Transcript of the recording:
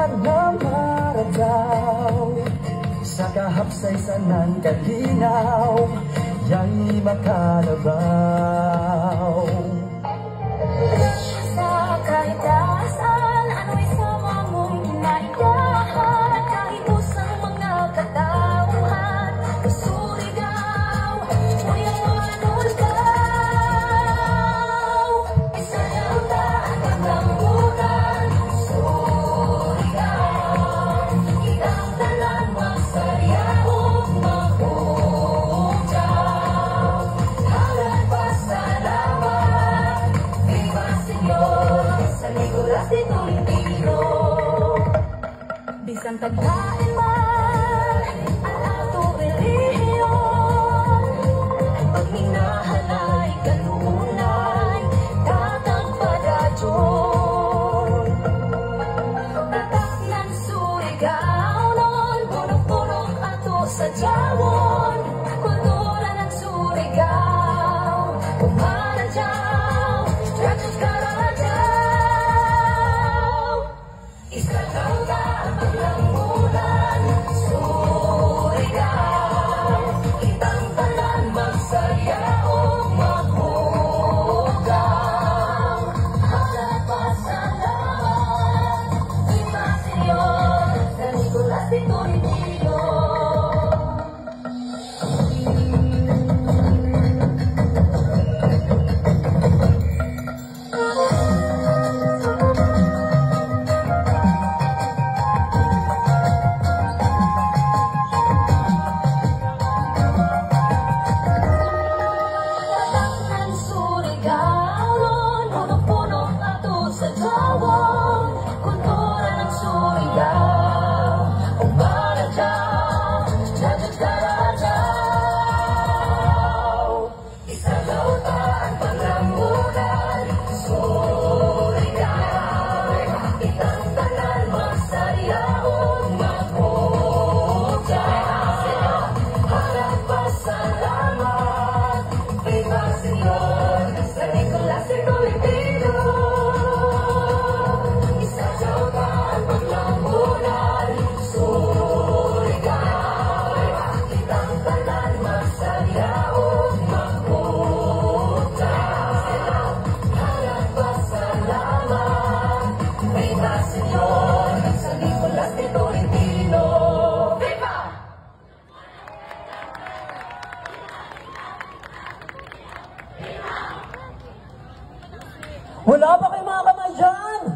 na marataw sa kahapsaysan ng kalinaw, ya'y makalabaw. Sa kahit saan, ano'y sama mong kinaiyahan, kahit usang mga katauhan, kasurigaw, ngunit mga nulgaw. Isayaw na ang paglambutan, surigaw, kitang talan magsayaw, maghugyaw. Halat pasalamat, Viva Señor, San Nicolas de Tolentino. Bisang taglain man ang ato relihiyon, pagminahan ay kanunay, tatang padadyon. Tatak ng Surigao nun, punong-punong ato sa Jawon, kultura ng Surigao, umaradyaw, Ratos Karadyaw. Isagaw na ang paglamunan, Surigao, kitang talan magsayaw, maghugaw. Halat pasalamat, Viva Señor, San Nicolas de Tolentino. Tatak ng Surigao nun, punong-punong ato sa Jawon, kultura ng Surigao, umaradyaw, Ratos Karadyaw. Isagaw ta ang paglamunan, Surigao, kitang tanan magsayaw, maghugyaw. Halat pasalamat, Viva Señor, San Nicolas de Tolentino. Isagaw ta ang paglamunan, Surigao, kitang tanan magsayaw, maghugyaw. Halat pasalamat, Viva Señor, San Nicolas de Tolentino. Viva! Wala pa kayong mga kamay dyan?